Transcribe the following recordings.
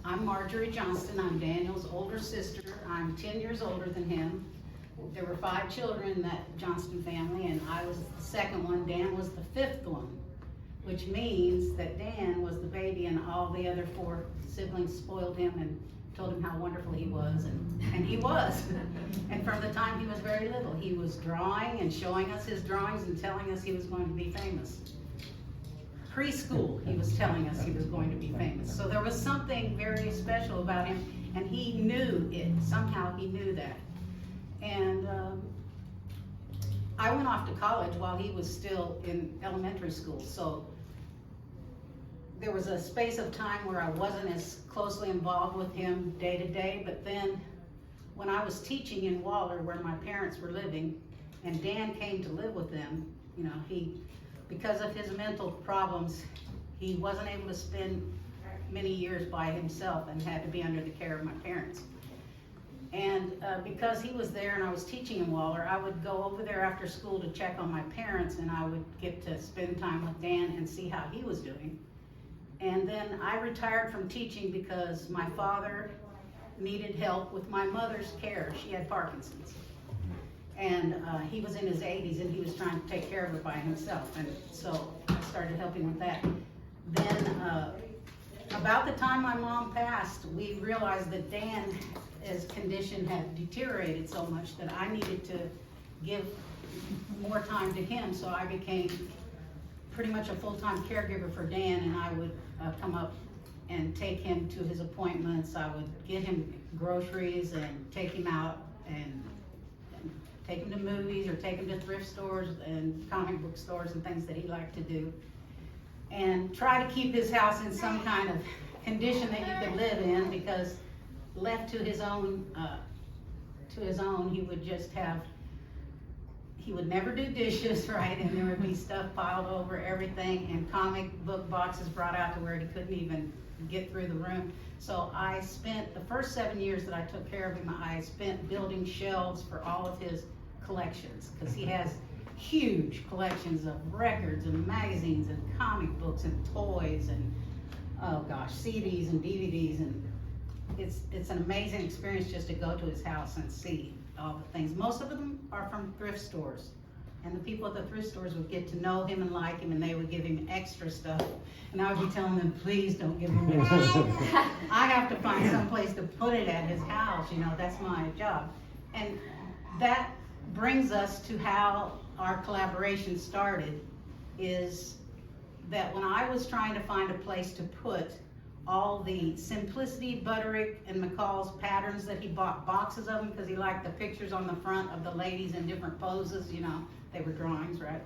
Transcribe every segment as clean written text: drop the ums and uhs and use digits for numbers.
I'm Marjory Johnston. I'm Daniel's older sister. I'm 10 years older than him. There were 5 children in that Johnston family, and I was the second one. Dan was the 5th one, which means that Dan was the baby, and all the other 4 siblings spoiled him and told him how wonderful he was, and he was. And from the time he was very little, he was drawing and showing us his drawings and telling us he was going to be famous. Preschool, he was telling us he was going to be famous. So there was something very special about him, and he knew it. Somehow he knew that. And I went off to college while he was still in elementary school. So there was a space of time where I wasn't as closely involved with him day to day, but then when I was teaching in Waller, where my parents were living, and Dan came to live with them, you know, because of his mental problems, he wasn't able to spend many years by himself and had to be under the care of my parents. And because he was there and I was teaching in Waller, I would go over there after school to check on my parents, and I would get to spend time with Dan and see how he was doing. And then I retired from teaching because my father needed help with my mother's care. She had Parkinson's. And he was in his 80s, and he was trying to take care of her by himself. And so I started helping with that. Then about the time my mom passed, we realized that Dan's condition had deteriorated so much that I needed to give more time to him. So I became pretty much a full-time caregiver for Dan, and I would come up and take him to his appointments. I would get him groceries and take him out and take him to movies or take him to thrift stores and comic book stores and things that he liked to do, and try to keep his house in some kind of condition that he could live in, because left to his own, he would just he would never do dishes, right? And there would be stuff piled over everything, and comic book boxes brought out to where he couldn't even get through the room. So I spent the first 7 years that I took care of him, I spent building shelves for all of his collections, because he has huge collections of records and magazines and comic books and toys and, oh gosh, CDs and DVDs, and it's an amazing experience just to go to his house and see all the things. Most of them are from thrift stores, and the people at the thrift stores would get to know him and like him, and they would give him extra stuff, and I would be telling them, please don't give him extra stuff. I have to find some place to put it at his house, you know, that's my job. And that brings us to how our collaboration started, is that when I was trying to find a place to put all the Simplicity, Butterick, and McCall's patterns that he bought boxes of them because he liked the pictures on the front of the ladies in different poses, you know, they were drawings, right?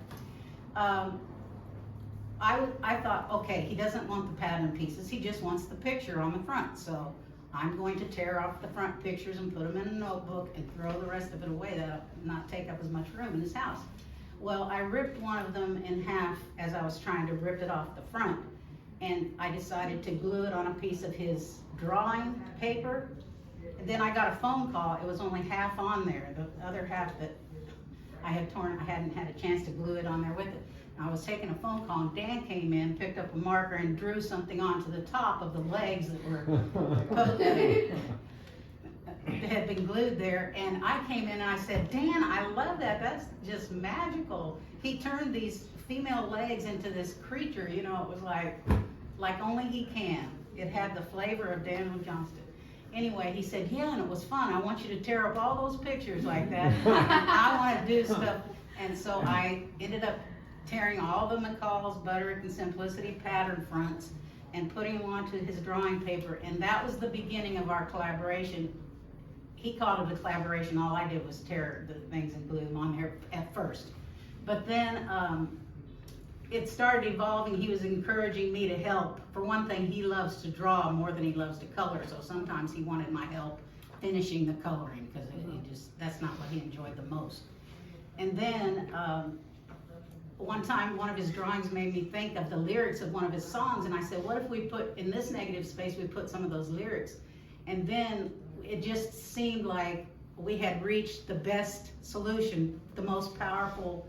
I thought, okay, he doesn't want the pattern pieces, he just wants the picture on the front. So I'm going to tear off the front pictures and put them in a notebook and throw the rest of it away. That'll not take up as much room in his house. Well, I ripped one of them in half as I was trying to rip it off the front, and I decided to glue it on a piece of his drawing paper. And then I got a phone call. It was only half on there. The other half that I had torn, I hadn't had a chance to glue it on there with it. I was taking a phone call, and Dan came in, picked up a marker, and drew something onto the top of the legs that were that had been glued there. And I came in and I said, Dan, I love that. That's just magical. He turned these female legs into this creature, you know, it was like only he can. It had the flavor of Daniel Johnston. Anyway, he said, yeah, and it was fun. I want you to tear up all those pictures like that. I want to do stuff. And so I ended up tearing all the McCall's, Butterick, and Simplicity pattern fronts and putting them onto his drawing paper. And that was the beginning of our collaboration. He called it a collaboration. All I did was tear the things and glue them on there at first. But then it started evolving. He was encouraging me to help. For one thing, he loves to draw more than he loves to color, so sometimes he wanted my help finishing the coloring, because that's not what he enjoyed the most. And then one time, one of his drawings made me think of the lyrics of one of his songs, and I said, what if we put, in this negative space, we put some of those lyrics? And then it just seemed like we had reached the best solution. The most powerful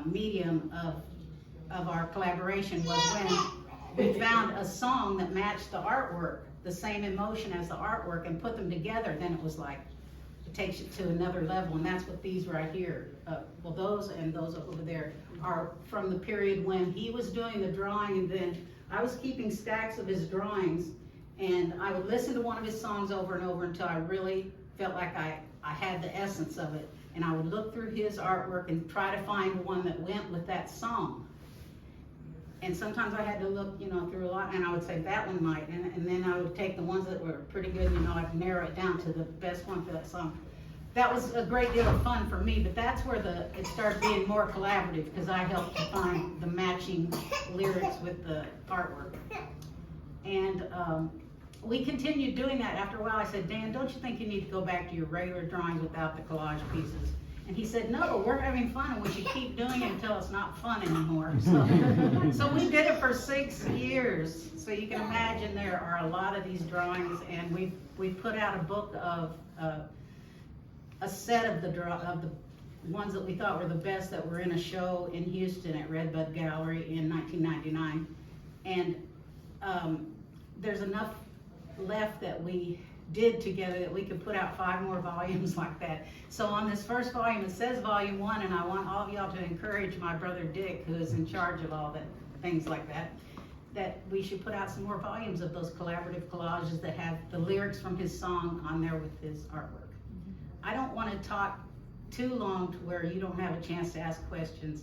medium of our collaboration was when we found a song that matched the artwork the same emotion as the artwork and put them together, then it was like, it takes you to another level, and that's what these right here, well, those and those over there are from the period when he was doing the drawing, and then I was keeping stacks of his drawings, and I would listen to one of his songs over and over until I really felt like I had the essence of it, and I would look through his artwork and try to find one that went with that song. And sometimes I had to look, you know, through a lot, and I would say that one might, and then I would take the ones that were pretty good, you know, I'd narrow it down to the best one for that song. That was a great deal of fun for me, but that's where it started being more collaborative, because I helped to find the matching lyrics with the artwork. And we continued doing that. After a while I said, Dan, don't you think you need to go back to your regular drawings without the collage pieces? And he said, no, we're having fun, and we should keep doing it until it's not fun anymore. So we did it for 6 years. So you can imagine there are a lot of these drawings, and we put out a book of a set of the ones that we thought were the best that were in a show in Houston at Redbud Gallery in 1999. And there's enough left that we did together that we could put out 5 more volumes like that. So on this first volume, it says volume 1, and I want all of y'all to encourage my brother Dick, who is in charge of all that, things like that we should put out some more volumes of those collaborative collages that have the lyrics from his song on there with his artwork. I don't want to talk too long to where you don't have a chance to ask questions.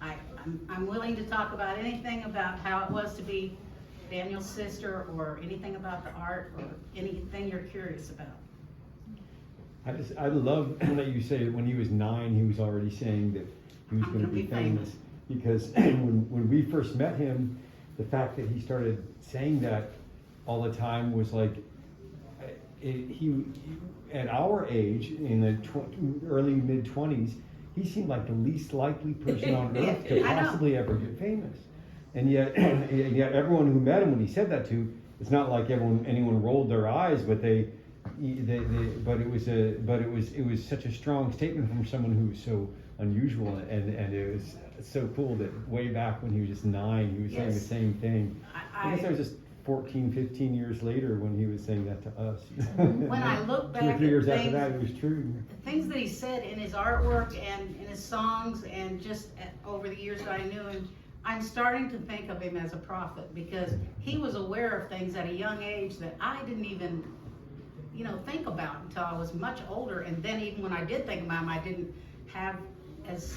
I'm willing to talk about anything about how it was to be Daniel's sister, or anything about the art, or anything you're curious about. I love that you say that when he was 9, he was already saying that he was going to be famous. Because when we first met him, the fact that he started saying that all the time was like, he at our age, in the early mid-20s, he seemed like the least likely person on earth to possibly ever get famous. And yet everyone who met him when he said that to, it's not like anyone rolled their eyes, but it was such a strong statement from someone who was so unusual, and it was so cool that way back when he was just 9, he was saying the same thing. I guess it was just 14, 15 years later when he was saying that to us. When I look back 2 or 3 years at after that, it was true. Things that he said in his artwork and in his songs, and just over the years that I knew him, I'm starting to think of him as a prophet, because he was aware of things at a young age that I didn't even, you know, think about until I was much older. And then even when I did think about him, I didn't have as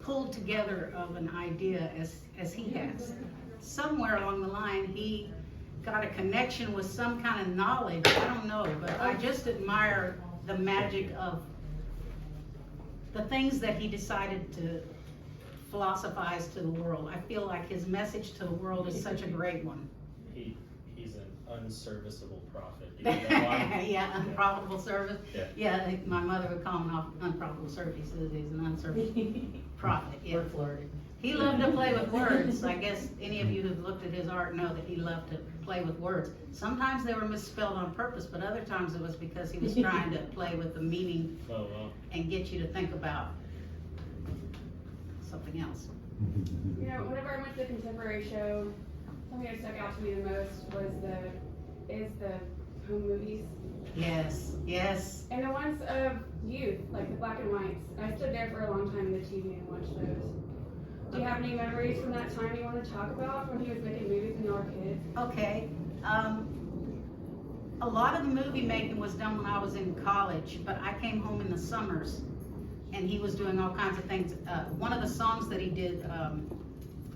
pulled together of an idea as he has. Somewhere along the line, he got a connection with some kind of knowledge. I don't know, but I just admire the magic of the things that he decided to philosophize to the world. I feel like his message to the world is such a great one. He's an unserviceable prophet. Yeah, unprofitable service. Yeah. My mother would call him unprofitable service. He says he's an unserviceable prophet. Yeah. He loved to play with words. I guess any of you who've looked at his art know that he loved to play with words. Sometimes they were misspelled on purpose, but other times it was because he was trying to play with the meaning and get you to think about something else. You know, whenever I went to the contemporary show, something that stuck out to me the most was the home movies. Yes. And the ones of youth, like the black and whites. I stood there for a long time on the TV and watched those. Do you have any memories from that time you want to talk about when he was making movies when you were kids? Okay. A lot of the movie making was done when I was in college, but I came home in the summers, and he was doing all kinds of things. One of the songs that he did,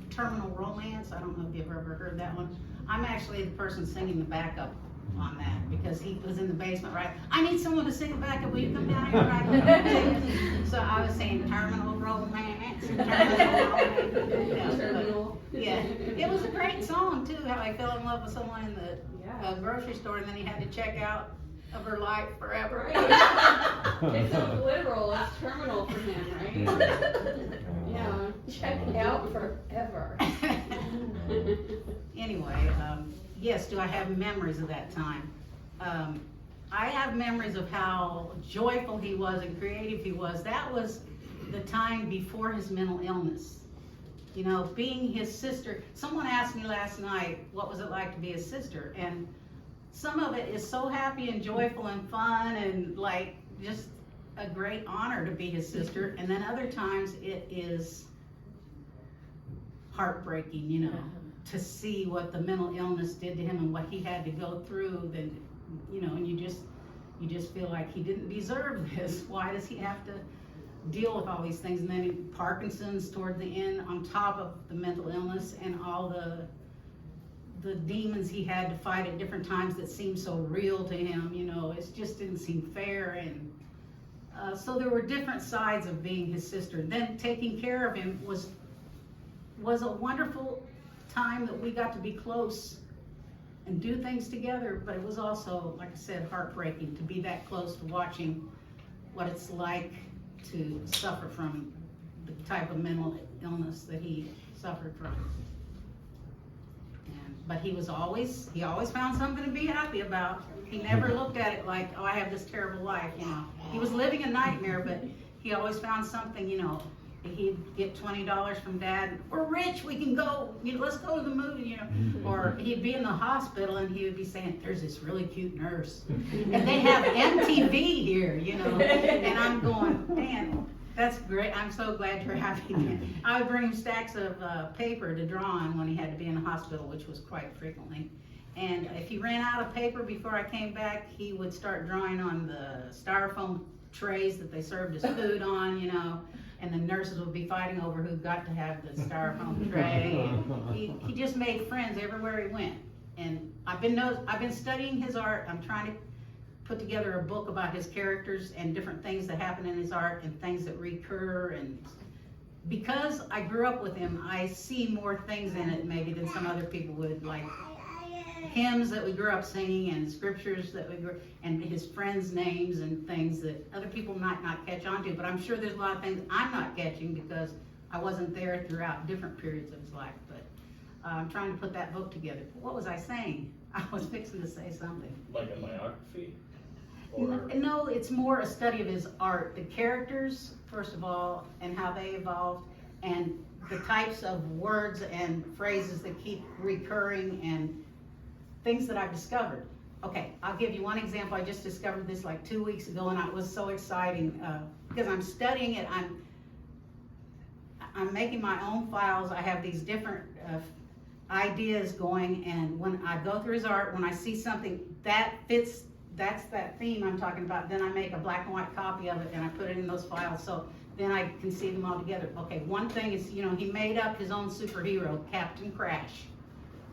Terminal Romance, I don't know if you've ever heard that one. I'm actually the person singing the backup on that, because he was in the basement, right? I need someone to sing the backup. Will you come down here? Right? So I was saying Terminal Romance. Terminal. Yeah, it was a great song too, how I fell in love with someone in the grocery store, and then he had to check out of her life forever. Right. It's so literal, it's terminal for him, right? Yeah. Check out forever. Anyway, yes, do I have memories of that time? I have memories of how joyful he was and creative he was. That was the time before his mental illness. You know, being his sister. Someone asked me last night, what was it like to be his sister? And some of it is so happy and joyful and fun and like just a great honor to be his sister. And then other times it is heartbreaking, you know, to see what the mental illness did to him and what he had to go through. Then, you know, and you just feel like he didn't deserve this. Why does he have to deal with all these things? And then Parkinson's toward the end, on top of the mental illness and all the demons he had to fight at different times that seemed so real to him, you know, it just didn't seem fair. And so there were different sides of being his sister. Then taking care of him was a wonderful time that we got to be close and do things together, but it was also, like I said, heartbreaking to be that close to watching what it's like to suffer from the type of mental illness that he suffered from. But he always found something to be happy about. He never looked at it like, oh, I have this terrible life, you know. He was living a nightmare, but he always found something, you know. He'd get $20 from Dad. We're rich, we can go, you know, let's go to the movie, you know. Or he'd be in the hospital and he would be saying, there's this really cute nurse. And they have MTV here, you know. And I'm going, man, that's great. I'm so glad you're happy. I would bring him stacks of paper to draw on when he had to be in the hospital, which was quite frequently. And if he ran out of paper before I came back, he would start drawing on the styrofoam trays that they served his food on, you know. And the nurses would be fighting over who got to have the styrofoam tray. And he just made friends everywhere he went. And I've been studying his art. I'm trying to put together a book about his characters and different things that happen in his art and things that recur. And because I grew up with him, I see more things in it maybe than some other people would, like hymns that we grew up singing and scriptures that we grew, and his friends' names and things that other people might not catch on to. But I'm sure there's a lot of things I'm not catching because I wasn't there throughout different periods of his life. But I'm trying to put that book together. What was I saying? I was fixing to say something. Like a biography? Or... No, it's more a study of his art. The characters, first of all, and how they evolved, and the types of words and phrases that keep recurring and things that I've discovered. Okay, I'll give you one example. I just discovered this like 2 weeks ago, and it was so exciting because I'm studying it. I'm making my own files. I have these different ideas going, and when I go through his art, when I see something that fits, that's that theme I'm talking about, then I make a black and white copy of it and I put it in those files, so then I can see them all together. Okay, one thing is, you know, he made up his own superhero, Captain Crash.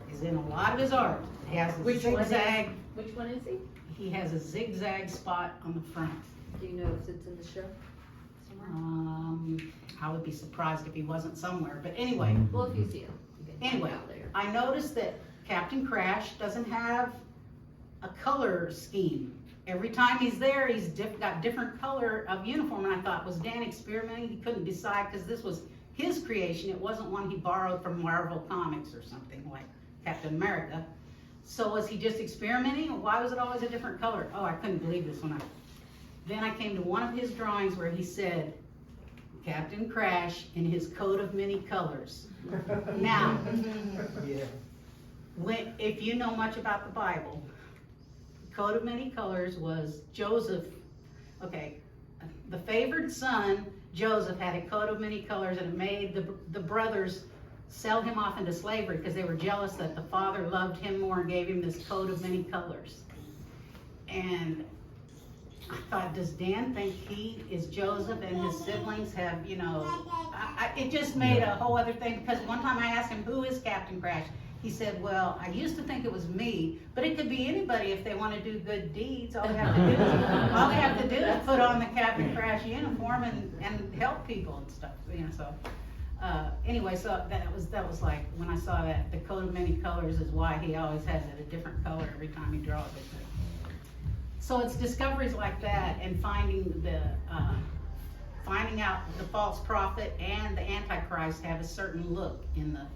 He's in a lot of his art. He has a zigzag. Which one is he? He has a zigzag spot on the front. Do you know if it's in the show? I would be surprised if he wasn't somewhere, but anyway. Well, if you see him. Anyway, I noticed that Captain Crash doesn't have a color scheme. Every time he's there, he's got different color of uniform, and I thought, was Dan experimenting? He couldn't decide because this was his creation. It wasn't one he borrowed from Marvel Comics or something like Captain America. So was he just experimenting, or why was it always a different color? Oh, I couldn't believe this then I came to one of his drawings where he said, Captain Crash in his coat of many colors. Now, if you know much about the Bible, coat of many colors was Joseph. Okay, the favored son, Joseph, had a coat of many colors, and it made the brothers sell him off into slavery because they were jealous that the father loved him more and gave him this coat of many colors. And I thought, does Dan think he is Joseph and his siblings have, you know, it just made a whole other thing, because one time I asked him, who is Captain Crash? He said, well, I used to think it was me, but it could be anybody if they want to do good deeds. All they have to do is put on the Captain Crash uniform and help people and stuff, you know, so. Anyway, so that was like, when I saw that, the coat of many colors is why he always has it a different color every time he draws it. So it's discoveries like that, and finding out the false prophet and the Antichrist have a certain look in the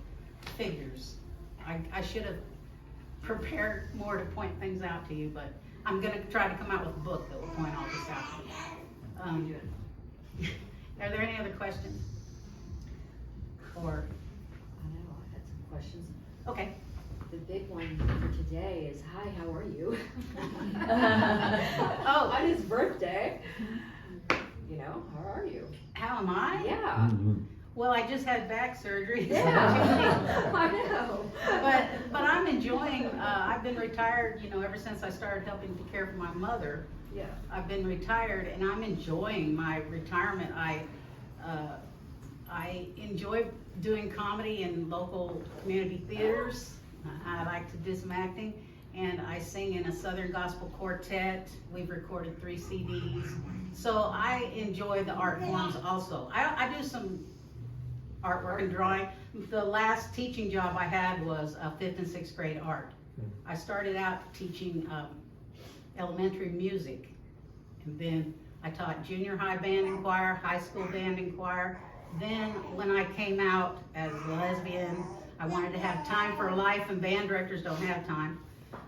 figures. I should have prepared more to point things out to you, but I'm going to try to come out with a book that will point all this out to you. Are there any other questions? Or questions. Okay. The big one for today is, hi, how are you? Oh. On his birthday. You know, how are you? How am I? Yeah. Well, I just had back surgery. Yeah. I know. But I'm enjoying, I've been retired, you know, ever since I started helping to care for my mother. Yeah. I've been retired and I'm enjoying my retirement. I enjoy doing comedy in local community theaters. I like to do some acting, and I sing in a Southern Gospel quartet. We've recorded 3 CDs. So I enjoy the art forms also. I do some artwork and drawing. The last teaching job I had was 5th and 6th grade art. I started out teaching elementary music, and then I taught junior high band and choir, high school band and choir. Then when I came out as a lesbian, I wanted to have time for life, and band directors don't have time.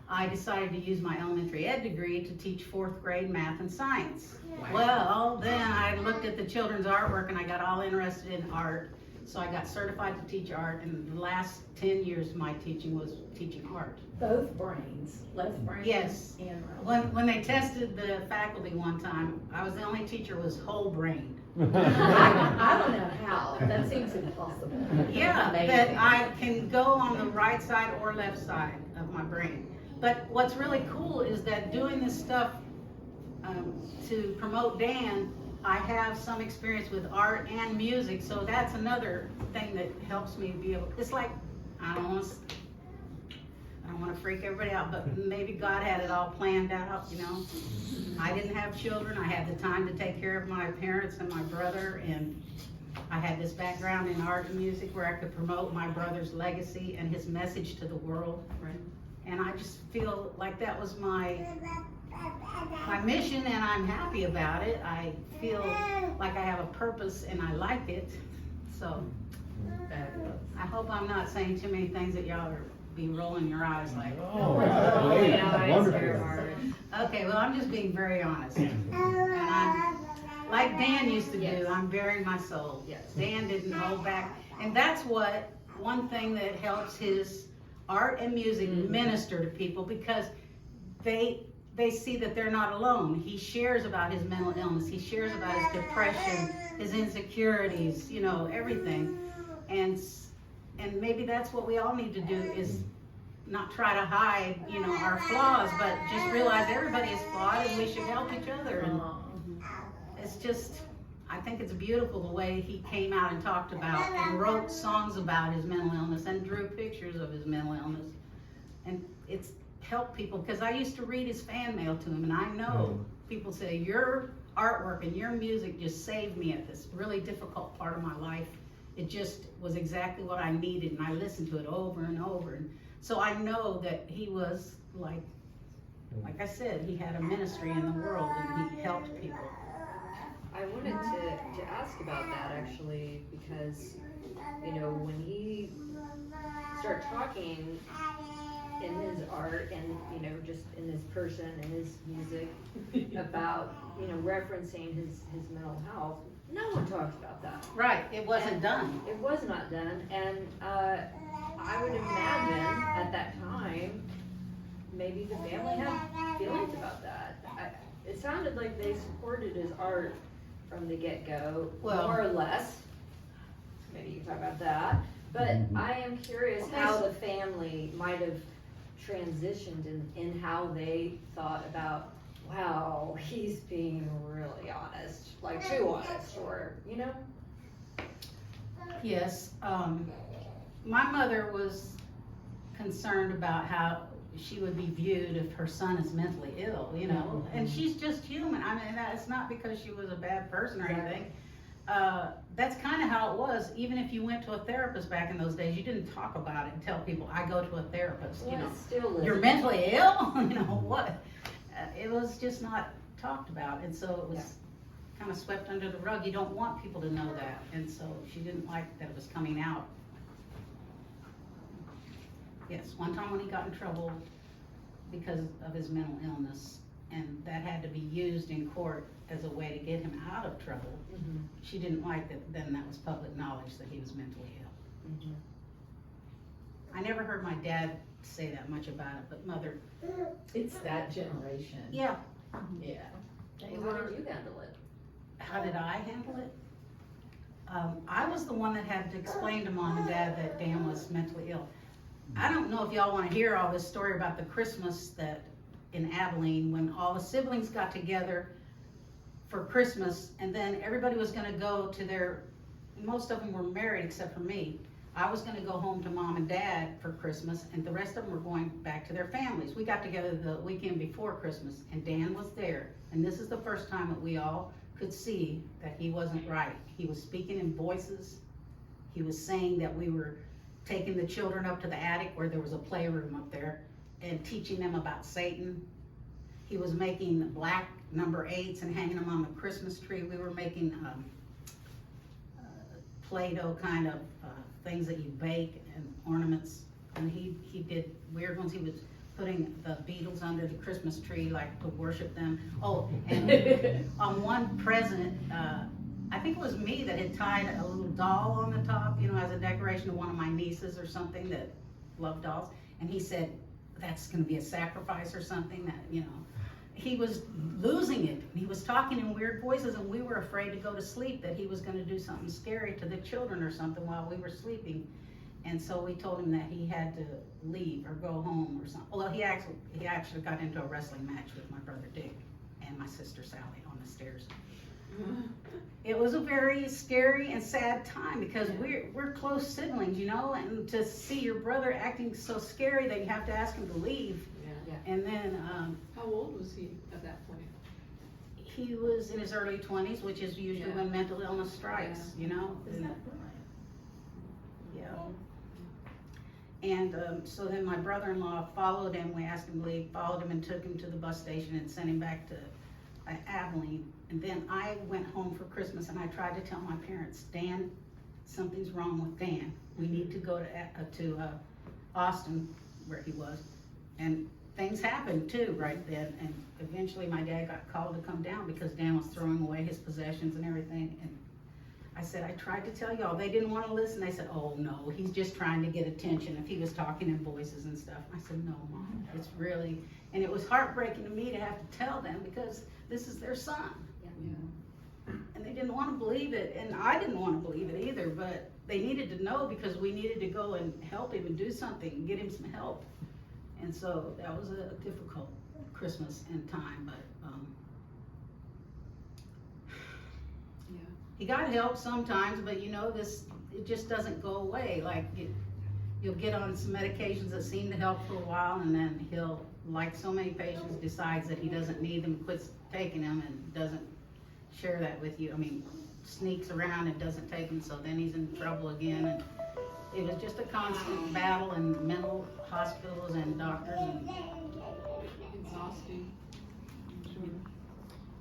I decided to use my elementary ed degree to teach 4th grade math and science. Well, then I looked at the children's artwork and I got all interested in art. So I got certified to teach art, and the last 10 years of my teaching was teaching art. Both brains, left brain Yes. and right. When they tested the faculty one time, I was the only teacher who was whole brained. I don't know how, that seems impossible. Yeah, Amazing. that I can go on the right side or left side of my brain. But what's really cool is that doing this stuff to promote Dan, I have some experience with art and music, so that's another thing that helps me be able, it's like, I don't want to freak everybody out, but maybe God had it all planned out, you know. I didn't have children. I had the time to take care of my parents and my brother, and I had this background in art and music where I could promote my brother's legacy and his message to the world. Right. And I just feel like that was my mission, and I'm happy about it. I feel like I have a purpose and I like it. So I hope I'm not saying too many things that y'all are be rolling your eyes like, Oh, great. Wonderful. okay, well, I'm just being very honest. And I'm, like Dan used to do, I'm bearing my soul. Yes. Dan didn't hold back. And that's what, one thing that helps his art and music minister to people, because they see that they're not alone. He shares about his mental illness. He shares about his depression, his insecurities, you know, everything. And maybe that's what we all need to do, is not try to hide, you know, our flaws, but just realize everybody is flawed and we should help each other. And it's just, I think it's beautiful the way he came out and talked about and wrote songs about his mental illness and drew pictures of his mental illness. And it's helped people, because I used to read his fan mail to him, and I know people say, your artwork and your music just saved me at this really difficult part of my life. It just was exactly what I needed, and I listened to it over and over. And so I know that he was like I said, he had a ministry in the world, and he helped people. I wanted to ask about that actually, because, you know, when he started talking in his art and, you know, just in his person and his music about, you know, referencing his mental health, no one talks about that. Right, it wasn't done. It was not done, and I would imagine at that time, maybe the family had feelings about that. It sounded like they supported his art from the get-go, Well, more or less. Maybe you can talk about that. But I am curious how the family might have transitioned in how they thought about, wow, he's being really honest, like too honest, or, you know? Yes, my mother was concerned about how she would be viewed if her son is mentally ill, you know, and she's just human. I mean, it's not because she was a bad person or anything. That's kind of how it was. Even if you went to a therapist back in those days, you didn't talk about it and tell people, I go to a therapist, you Well, know. it still is. You're mentally ill? You know, what? It was just not talked about, and so it was kind of swept under the rug. You don't want people to know that, and so she didn't like that it was coming out. Yes, one time when he got in trouble because of his mental illness, and that had to be used in court as a way to get him out of trouble, she didn't like that. Then that was public knowledge that he was mentally ill. I never heard my dad say that much about it, but mother, It's that generation. yeah. Yeah. Well, how did you handle it? How did I handle it? I was the one that had to explain to mom and dad that Dan was mentally ill. I don't know if y'all want to hear all this story about the Christmas that in Abilene, when all the siblings got together for Christmas, and then everybody was going to go to their, most of them were married except for me. I was going to go home to mom and dad for Christmas, and the rest of them were going back to their families. We got together the weekend before Christmas, and Dan was there. And this is the first time that we all could see that he wasn't right. He was speaking in voices. He was saying that we were taking the children up to the attic where there was a playroom up there and teaching them about Satan. He was making black number 8s and hanging them on the Christmas tree. We were making Play-Doh kind of things that you bake and ornaments. And he did weird ones. He was putting the Beatles under the Christmas tree, like to worship them. Oh, and on one present, I think it was me that had tied a little doll on the top, you know, as a decoration to one of my nieces or something that loved dolls. And he said, that's gonna be a sacrifice or something that, you know. He was losing it. He was talking in weird voices, and we were afraid to go to sleep, that he was gonna do something scary to the children or something while we were sleeping. And so we told him that he had to leave or go home or something. Well, he actually got into a wrestling match with my brother Dick and my sister Sally on the stairs. It was a very scary and sad time because we're close siblings, you know, and to see your brother acting so scary that you have to ask him to leave. Yeah. And then How old was he at that point? he was in his early 20s, which is usually when mental illness strikes, you know. Is that right? Yeah. And so then my brother-in-law followed him. We asked him to leave, followed him and took him to the bus station and sent him back to Abilene. And then I went home for Christmas and I tried to tell my parents, Dan, something's wrong with Dan. We need to go to Austin, where he was. And things happened too right then. And eventually my dad got called to come down because Dan was throwing away his possessions and everything. And I said, I tried to tell y'all. They didn't want to listen. They said, oh no, he's just trying to get attention if he was talking in voices and stuff. I said, no, Mom, it's really, and it was heartbreaking to me to have to tell them because this is their son. Yeah. And they didn't want to believe it, and I didn't want to believe it either, but they needed to know because we needed to go and help him and do something and get him some help. And so that was a difficult Christmas and time, but he got help sometimes, but you know, it just doesn't go away. Like you'll get on some medications that seem to help for a while, and then he'll, like so many patients, decides that he doesn't need them, quits taking them, and doesn't share that with you. I mean, sneaks around and doesn't take them, so then he's in trouble again. And it was just a constant battle in mental hospitals and doctors. And Exhausting. I'm sure.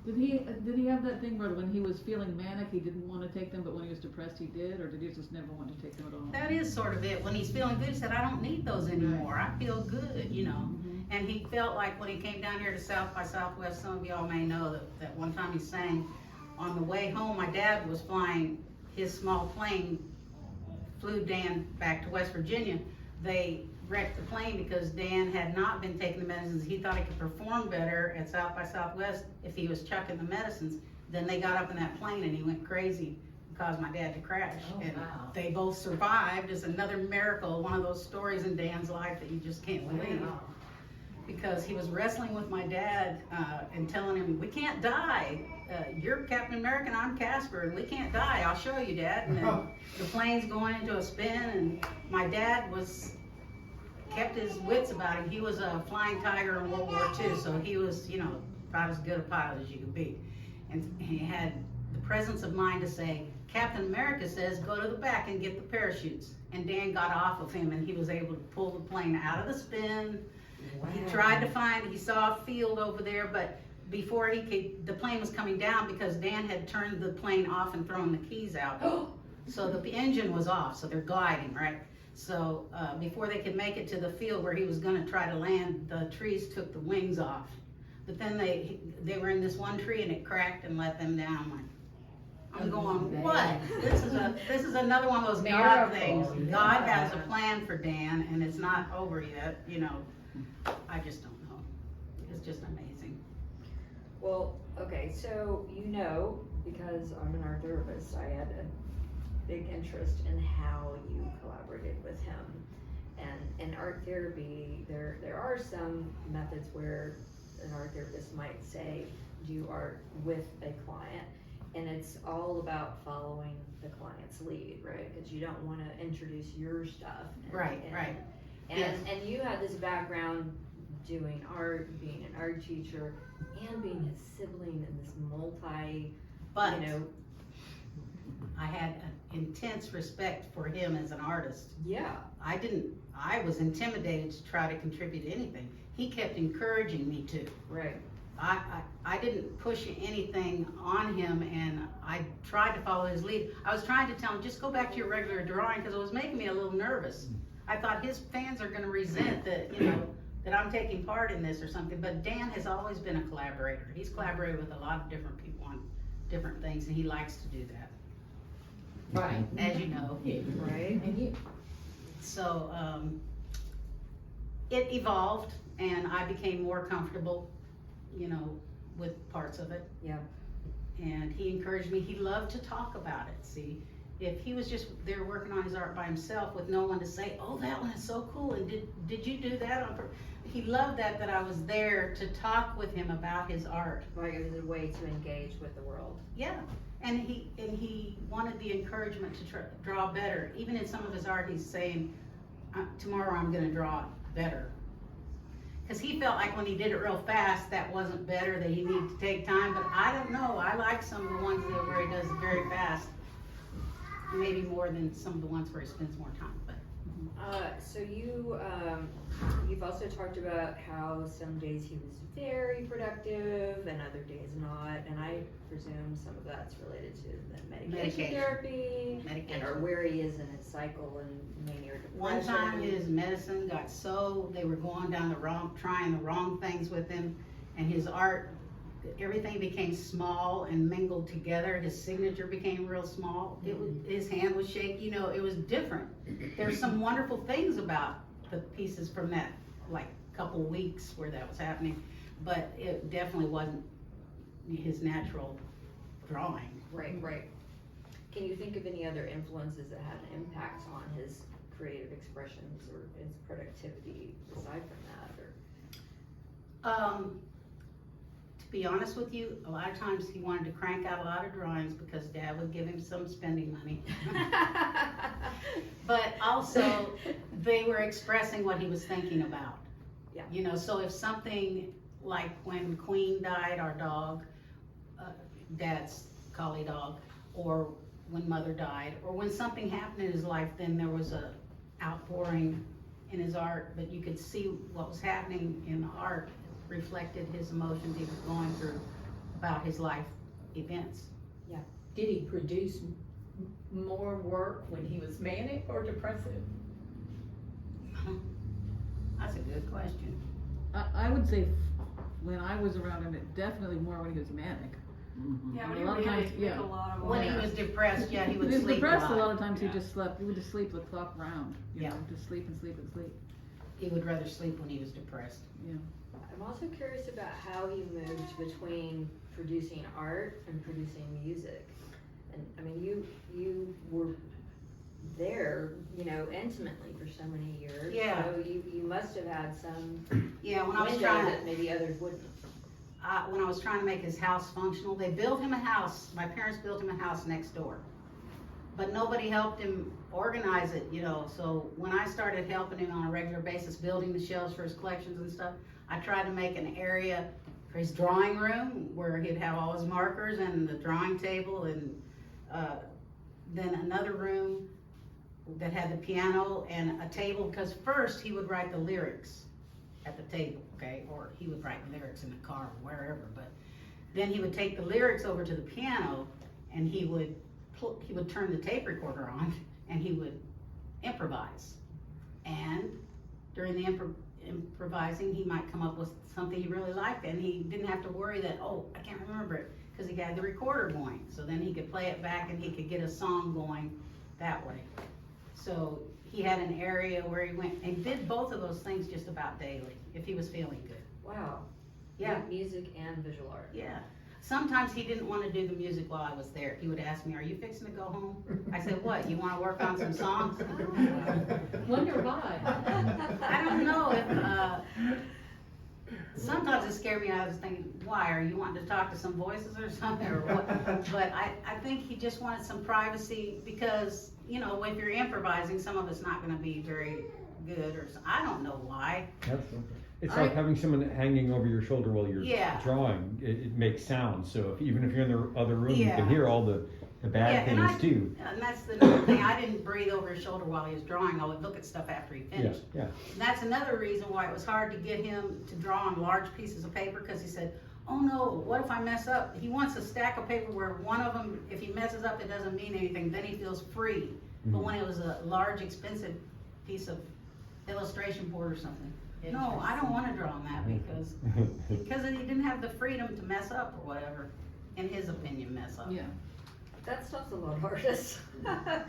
Did he have that thing where when he was feeling manic he didn't want to take them, but when he was depressed he did, or did he just never want to take them at all? that is sort of it. When he's feeling good, he said, I don't need those anymore. I feel good, you know. Mm-hmm. And he felt like when he came down here to South by Southwest, some of y'all may know that one time he sang, on the way home, my dad was flying his small plane, flew Dan back to West Virginia. They wrecked the plane because Dan had not been taking the medicines. He thought he could perform better at South by Southwest if he was chucking the medicines. Then they got up in that plane and he went crazy and caused my dad to crash. Oh, and wow. they both survived. It's another miracle, one of those stories in Dan's life that you just can't believe. Wow. Because he was wrestling with my dad and telling him, we can't die. You're Captain America and I'm Casper, and we can't die. I'll show you, Dad. And then the plane's going into a spin, and my dad kept his wits about him. He was a flying tiger in World War II, so he was, you know, about as good a pilot as you could be. And he had the presence of mind to say, Captain America says, go to the back and get the parachutes. And Dan got off of him, and he was able to pull the plane out of the spin. Wow. He tried to he saw a field over there, but before the plane was coming down because Dan had turned the plane off and thrown the keys out. So the engine was off, so they're gliding, right? So before they could make it to the field where he was gonna try to land, the trees took the wings off. But then they were in this one tree and it cracked and let them down. I'm going, what? This is another one of those God things. God has a plan for Dan, and it's not over yet, you know. I just don't know. It's just amazing. Well, okay, so you know, because I'm an art therapist, I had a big interest in how you collaborated with him. And in art therapy, there are some methods where an art therapist might say, do art with a client, and it's all about following the client's lead, right? Because you don't want to introduce your stuff. Right. And you had this background doing art, being an art teacher, and being his sibling in this But you know, I had an intense respect for him as an artist. yeah, I was intimidated to try to contribute anything. He kept encouraging me to. right. I didn't push anything on him, and I tried to follow his lead. I was trying to tell him, just go back to your regular drawing, because it was making me a little nervous. I thought his fans are gonna resent that, you know, that I'm taking part in this or something, but Dan has always been a collaborator. He's collaborated with a lot of different people on different things, and he likes to do that, Right. as you know. Right. And you, So, it evolved, and I became more comfortable, you know, with parts of it. Yeah. And he encouraged me. He loved to talk about it. See, if he was just there working on his art by himself with no one to say, "Oh, that one is so cool," and did you do that on purpose? He loved that I was there to talk with him about his art. Like it was a way to engage with the world. Yeah, and he wanted the encouragement to draw better. Even in some of his art, he's saying, "Tomorrow I'm going to draw better." Because he felt like when he did it real fast, that wasn't better, that he needed to take time, but I don't know. I like some of the ones where he does it very fast. Maybe more than some of the ones where he spends more time, but. So you've also talked about how some days he was very productive and other days not, and I presume some of that's related to the medication therapy and or where he is in his cycle and mania or depression. One time his medicine got they were going down trying the wrong things with him, and his art, everything became small and mingled together. His signature became real small. His hand was shaky, you know, it was different. There's some wonderful things about the pieces from that, like, couple weeks where that was happening, but it definitely wasn't his natural drawing. Right. Can you think of any other influences that had an impact on his creative expressions or his productivity aside from that? Or To be honest with you, a lot of times he wanted to crank out a lot of drawings because Dad would give him some spending money. But also, they were expressing what he was thinking about. Yeah. You know, so if something like when Queen died, our dog, Dad's collie dog, or when Mother died, or when something happened in his life, then there was a outpouring in his art, but you could see what was happening in the art reflected his emotions he was going through about his life events. did he produce more work when he was manic or depressive? That's a good question. I would say when I was around him, it definitely more when he was manic. Yeah, A when he lot of really times, took yeah. a lot of When he work. was depressed, yeah, he When would he was sleep depressed, a a lot lot. of times he Yeah. just slept. He would just sleep the clock round. You Yeah. know, just sleep and sleep and sleep. He would rather sleep when he was depressed. I'm also curious about how he moved between producing art and producing music. And I mean, you were there, you know, intimately for so many years. Yeah. So you must have had some Yeah, when I was window trying that maybe others wouldn't. when I was trying to make his house functional, they built him a house. My parents built him a house next door, but nobody helped him organize it, you know. So when I started helping him on a regular basis, building the shelves for his collections and stuff, I tried to make an area for his drawing room where he'd have all his markers and the drawing table, and then another room that had the piano and a table, because first he would write the lyrics at the table, okay, or he would write the lyrics in the car or wherever, but then he would take the lyrics over to the piano and he would turn the tape recorder on and he would improvise. And during the improvising, he might come up with something he really liked, and he didn't have to worry that, oh, I can't remember it, because he had the recorder going. So then he could play it back and he could get a song going that way. So he had an area where he went and did both of those things just about daily, if he was feeling good. Wow. Yeah. Music and visual art. Yeah. Sometimes he didn't want to do the music while I was there. He would ask me, "Are you fixing to go home?" I said, "What, you want to work on some songs?" Wonder why? I don't know if, sometimes it scared me. I was thinking, why, are you wanting to talk to some voices or something or what? But I think he just wanted some privacy because, you know, if you're improvising, some of it's not gonna be very good or, I don't know why. It's like having someone hanging over your shoulder while you're Yeah. drawing. It makes sound, so even if you're in the other room, you Yeah. can hear all the bad Yeah, and things too. And that's the another thing, I didn't breathe over his shoulder while he was drawing, I would look at stuff after he Yeah, finished. yeah. And that's another reason why it was hard to get him to draw on large pieces of paper, because he said, "Oh no, what if I mess up?" He wants a stack of paper where one of them, if he messes up, it doesn't mean anything, then he feels free. But when it was a large, expensive piece of illustration board or something, no, I don't wanna draw on that because he didn't have the freedom to mess up or whatever, in his opinion, mess up. Yeah. That stuff's a lot of artists. Yeah.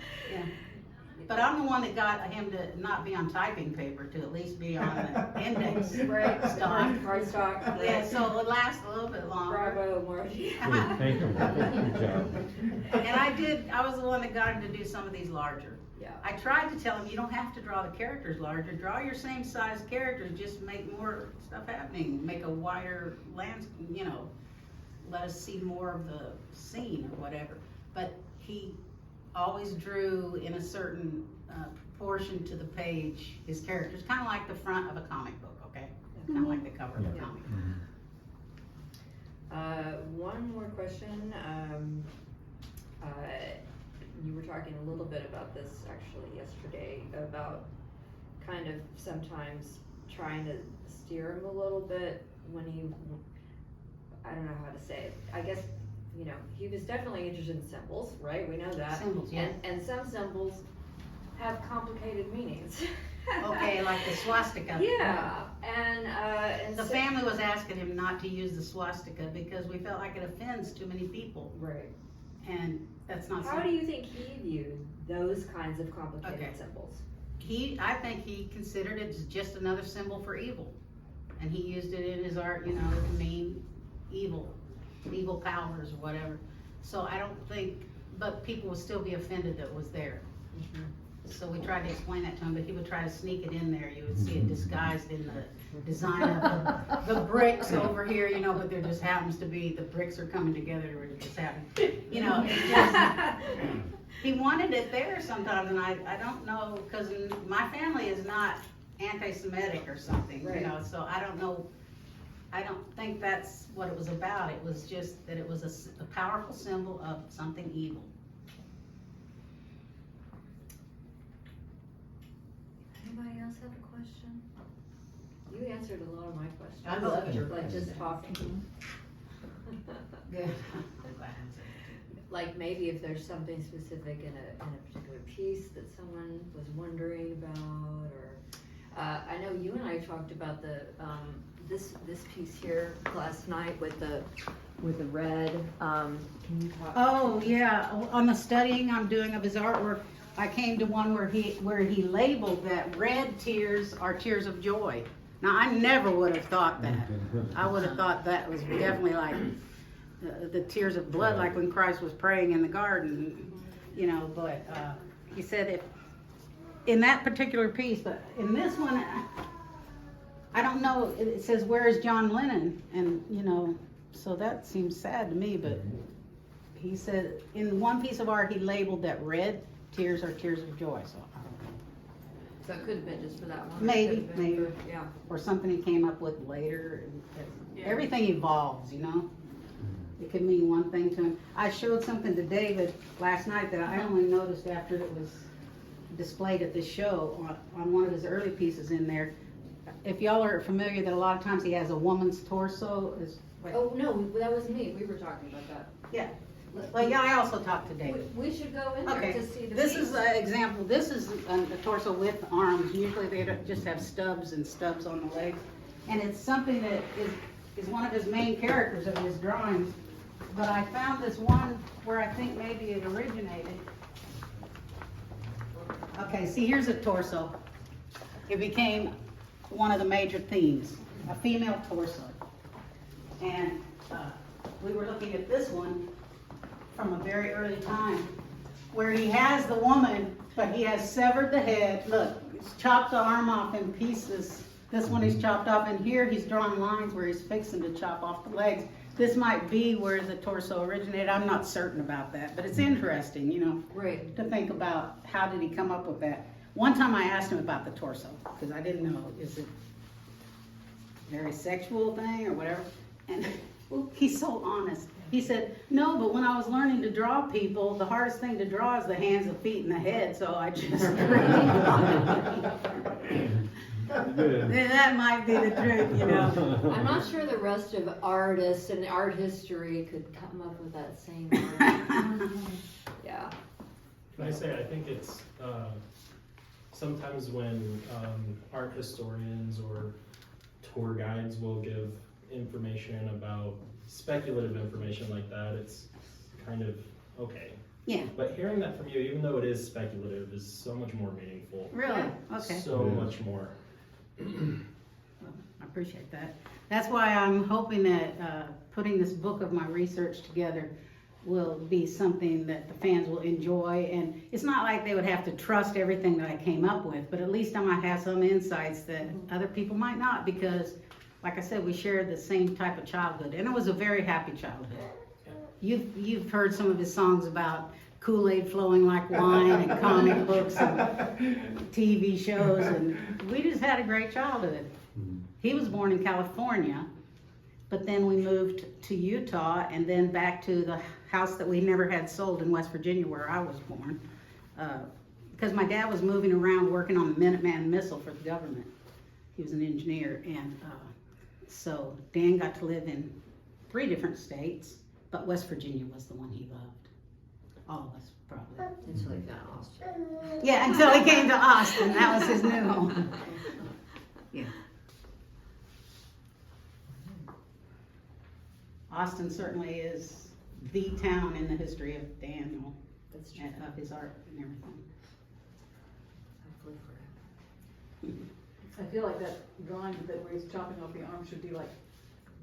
But I'm the one that got him to not be on typing paper, to at least be on the index Right. stock. Cardstock. Yeah, so it lasts a little bit longer. Bravo, Margie. Thank you. Good job. And I was the one that got him to do some of these larger. Yeah. I tried to tell him, you don't have to draw the characters larger, draw your same size characters, just make more stuff happening, make a wider landscape, you know, let us see more of the scene or whatever. But he always drew in a certain proportion to the page, his characters, kind of like the front of a comic book, okay? Kind of like the cover of a Yeah. comic. One more question. You were talking a little bit about this actually yesterday, about kind of sometimes trying to steer him a little bit when he, I don't know how to say it. I guess, you know, he was definitely interested in symbols, right? We know that. Symbols, yeah. And some symbols have complicated meanings. Okay, like the swastika. Yeah, and The so- family was asking him not to use the swastika because we felt like it offends too many people, Right. and that's not How something. do you think he viewed those kinds of complicated Okay. symbols? I think he considered it as just another symbol for evil, and he used it in his art, you know, to mean evil powers or whatever. So I don't think, but people would still be offended that it was there. So we tried to explain that to him, but he would try to sneak it in there. You would see it disguised in the design of the bricks over here, you know, but there just happens to be, the bricks are coming together, or it just happened. You know, it just, he wanted it there sometimes, and I don't know, because my family is not anti-Semitic or something, you Right. know, so I don't know. I don't think that's what it was about. It was just that it was a powerful symbol of something evil. Anybody else have a question? You answered a lot of my questions. I love your Like just questions. talking. Good. I'm glad I answered it. Like maybe if there's something specific in a particular piece that someone was wondering about, or, I know you and I talked about the, this piece here last night with the red, can you talk? Oh, yeah, on the studying I'm doing of his artwork, I came to one where he labeled that red tears are tears of joy. Now, I never would have thought that. I would have thought that was definitely like the tears of blood, like when Christ was praying in the garden, you know, but he said if, in that particular piece, but in this one, I don't know, it says, "Where is John Lennon?" And, you know, so that seems sad to me, but he said, in one piece of art, he labeled that red tears are tears of joy, so I don't know. So it could have been just for that one. Maybe, It could have been maybe. for- Yeah. Or something he came up with later. Everything evolves, you know? It could mean one thing to him. I showed something to David last night that I only noticed after it was displayed at this show on one of his early pieces in there. If y'all are familiar that a lot of times he has a woman's torso. Oh, no, that was me, we were talking about that. Yeah. Well, yeah, I also talked to David. We should go in there Okay, to see the this piece. is an example. This is a torso with arms. Usually they just have stubs and stubs on the legs. And it's something that is one of his main characters of his drawings. but I found this one where I think maybe it originated. Okay, see, here's a torso. It became one of the major themes, a female torso. And we were looking at this one from a very early time, where he has the woman, but he has severed the head. Look, he's chopped the arm off in pieces. This one he's chopped off, and here he's drawn lines where he's fixing to chop off the legs. This might be where the torso originated. I'm not certain about that, but it's interesting, you know, Right. to think about how did he come up with that. One time I asked him about the torso, because I didn't know, is it a very sexual thing or whatever? And he's so honest. He said, no, but when I was learning to draw people, the hardest thing to draw is the hands, the feet, and the head, so I just that might be the truth, you know. I'm not sure the rest of artists and art history could come up with that same word. Yeah. Can I say, I think it's, sometimes when art historians or tour guides will give information about speculative information like that, it's kind of okay. Yeah, But hearing that from you, even though it is speculative, is so much more meaningful. really? Okay. So much more. I appreciate that. That's why I'm hoping that putting this book of my research together will be something that the fans will enjoy. And it's not like they would have to trust everything that I came up with, but at least I might have some insights that other people might not, because like I said, we shared the same type of childhood, and it was a very happy childhood. You've heard some of his songs about Kool-Aid flowing like wine and comic books and TV shows, and we just had a great childhood. He was born in California, but then we moved to Utah and then back to the house that we never had sold in West Virginia where I was born, because my dad was moving around working on the Minuteman missile for the government. He was an engineer, and so Dan got to live in 3 different states, but West Virginia was the one he loved. All of us, probably. Until he found Austin. Yeah, until he came to Austin. That was his new home. Yeah. Austin certainly is the town in the history of Daniel, That's true. and of his art and everything. Hopefully for him. I feel like that drawing that where he's chopping off the arm should be like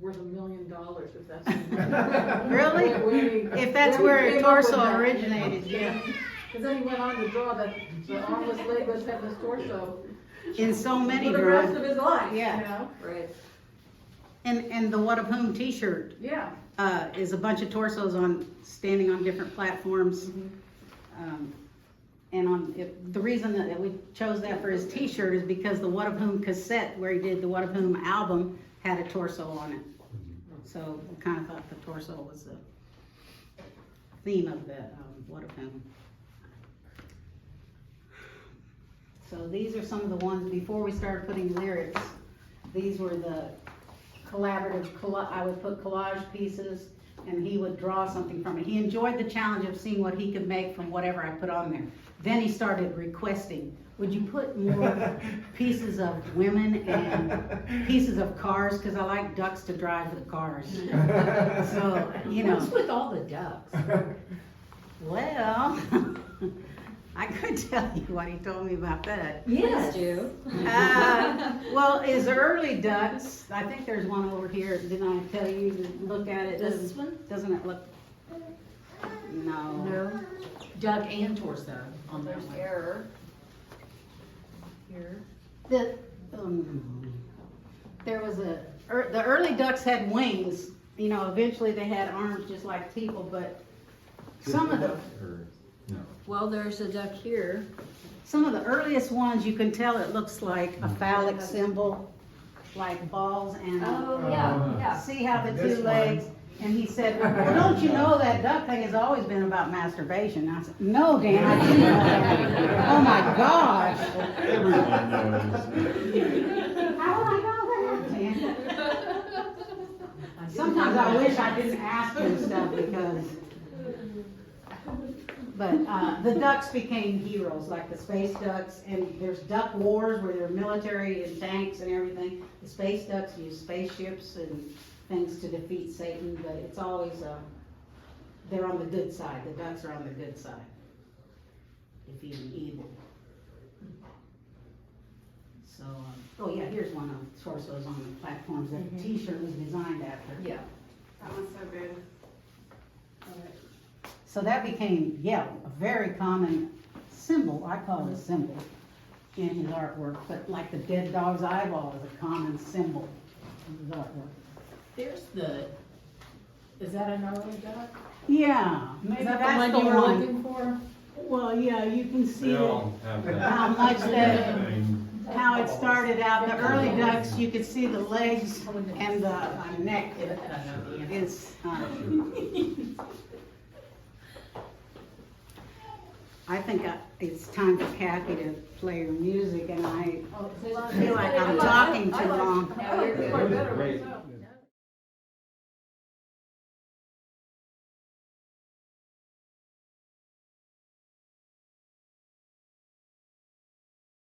worth $1 million if that's. Really? If that's where a torso originated, yeah. Because then he went on to draw that the armless, legless, headless torso In so many for the rest drawings. of his life, Yeah. you know? Right. And the What of Whom t-shirt Yeah. is a bunch of torsos standing on different platforms. And the reason that we chose that for his t-shirt is because the What of Whom cassette, where he did the What of Whom album, had a torso on it. So we kind of thought the torso was the theme of the What of Whom. So these are some of the ones, before we started putting lyrics, these were the collaborative, I would put collage pieces, and he would draw something from it. He enjoyed the challenge of seeing what he could make from whatever I put on there. Then he started requesting, would you put more pieces of women and pieces of cars, because I like ducks to drive the cars. So, you know. What's with all the ducks? Well, I could tell you what he told me about that. Yes, do. Well, his early ducks, I think there's one over here. Didn't I tell you to look at it? This one? Doesn't it look? No. No. Duck and torso on that There's one. error. Here. There was the early ducks had wings. You know, eventually they had arms just like people, but some of the Well, there's a duck here. Some of the earliest ones, you can tell it looks like a phallic symbol, like balls and. Oh, yeah, yeah. See how the two legs, and he said, well, don't you know that duck thing has always been about masturbation? I said, no, Dan, I didn't know that. Oh my gosh. Everyone knows. How would I know that, Dan? Sometimes I wish I didn't ask him stuff because. But the ducks became heroes, like the space ducks, and there's duck wars where they're military and tanks and everything. The space ducks use spaceships and things to defeat Satan, but it's always they're on the good side, the ducks are on the good side. Defeating evil. So, oh yeah, here's one of Torsos on the platforms that the t-shirt was designed after. Yeah. That one's so good. So that became, yeah, a very common symbol, I call it a symbol, in his artwork, but like the dead dog's eyeball is a common symbol in his artwork. There's is that an early duck? Yeah, maybe Is that that's the one you were looking for? Well, yeah, you can see They it, all have that. how much that, thing. how it started out. The early ducks, you could see the legs and the neck is, I think it's time for Kathy to play her music, and I feel like I'm talking too long. No, you're good. Quite better Great. myself.